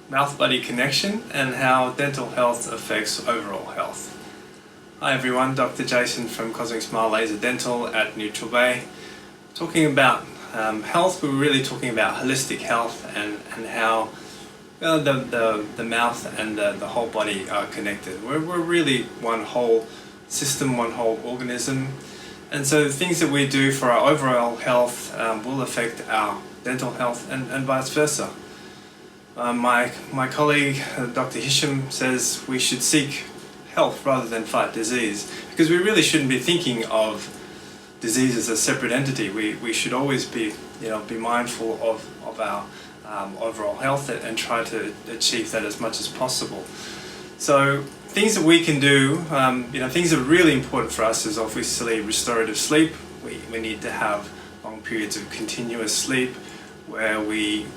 mouth-body connection and how dental health affects overall health. Hi everyone, Dr. Jason from Cosmic Smile Laser Dental at Neutral Bay. Talking about health, we're really talking about holistic health and how the mouth and the whole body are connected. We're really one whole system, one whole organism. And so the things that we do for our overall health will affect our dental health and vice versa. My colleague, Dr. Hisham, says we should seek health rather than fight disease, because we really shouldn't be thinking of disease as a separate entity. We should always be mindful of our overall health and try to achieve that as much as possible. So things that we can do, things that are really important for us is obviously restorative sleep. We need to have long periods of continuous sleep where we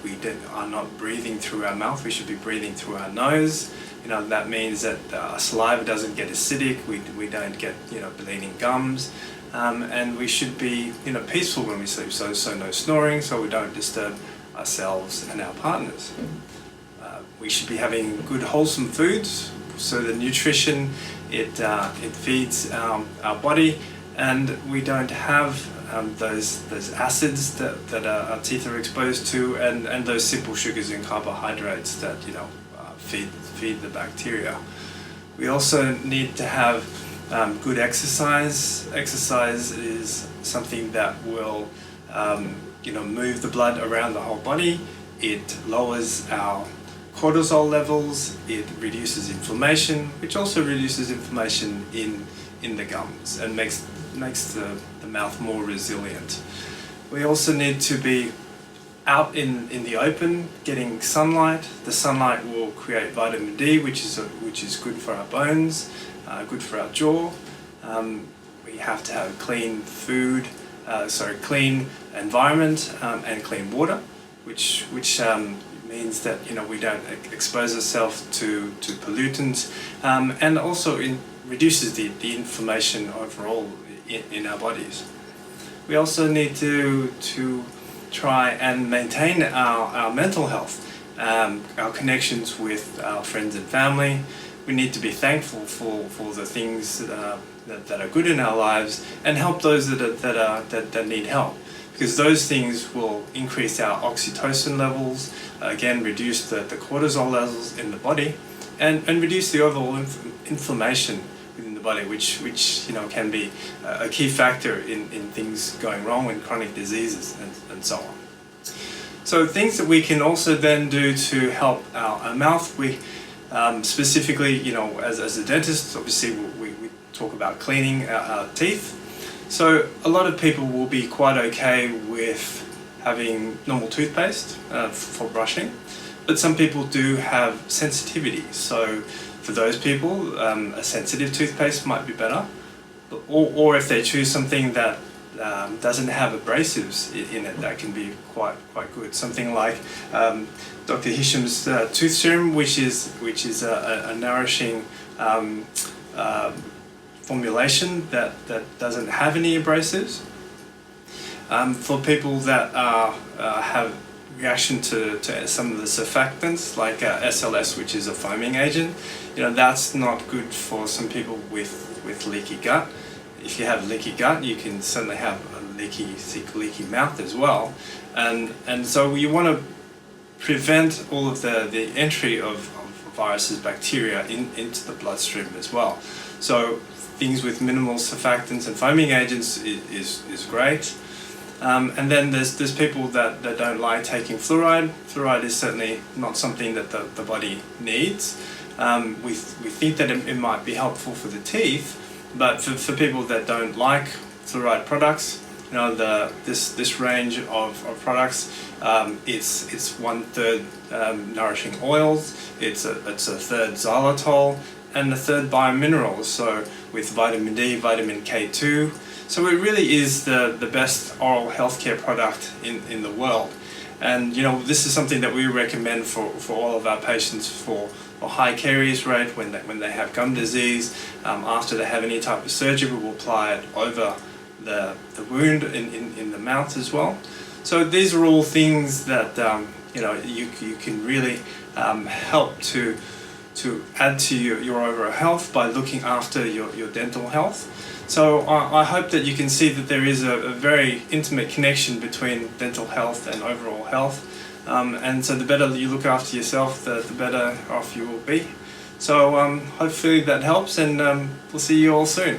are not breathing through our mouth. We should be breathing through our nose. That means that our saliva doesn't get acidic, we don't get bleeding gums, and we should be peaceful when we sleep, so no snoring, so we don't disturb ourselves and our partners. We should be having good wholesome foods, so the nutrition it feeds our body, and we don't have those acids that our teeth are exposed to, and those simple sugars and carbohydrates that feed the bacteria. We also need to have good exercise. Exercise is something that will move the blood around the whole body. It lowers our cortisol levels, it reduces inflammation, which also reduces inflammation in the gums and makes the mouth more resilient. We also need to be out in the open, getting sunlight. The sunlight will create vitamin D, which is good for our bones, good for our jaw. We have to have clean food, clean environment and clean water, which means that we don't expose ourselves to pollutants, and also reduces the inflammation overall in our bodies. We also need to try and maintain our mental health, our connections with our friends and family. We need to be thankful for the things that are good in our lives and help those that need help, because those things will increase our oxytocin levels, again reduce the cortisol levels in the body, and reduce the overall inflammation within the body, which can be a key factor in things going wrong in chronic diseases and so on. So things that we can also then do to help our mouth, we specifically, as a dentist, obviously we talk about cleaning our teeth. So a lot of people will be quite okay with having normal toothpaste for brushing, but some people do have sensitivity. So for those people, a sensitive toothpaste might be better, or if they choose something that doesn't have abrasives in it, that can be quite good. Something like Dr. Hisham's tooth serum, which is a nourishing formulation that doesn't have any abrasives. For people that have reaction to some of the surfactants, like SLS, which is a foaming agent, that's not good for some people with leaky gut. If you have leaky gut, you can certainly have a thick leaky mouth as well, and so you want to prevent all of the entry of viruses, bacteria into the bloodstream as well. So things with minimal surfactants and foaming agents is great. And then there's people that don't like taking fluoride. Fluoride is certainly not something that the body needs. We think that it might be helpful for the teeth, but for people that don't like fluoride products, this range of products, it's 1/3 nourishing oils, it's a third xylitol, and a third biominerals. So with vitamin D, vitamin K2. So it really is the best oral healthcare product in the world. And this is something that we recommend for all of our patients for a high caries rate when they have gum disease. After they have any type of surgery, we'll apply it over the wound in the mouth as well. So these are all things that you can really help to add to your overall health by looking after your dental health. So I hope that you can see that there is a very intimate connection between dental health and overall health. And so the better you look after yourself, the better off you will be. So hopefully that helps, and we'll see you all soon.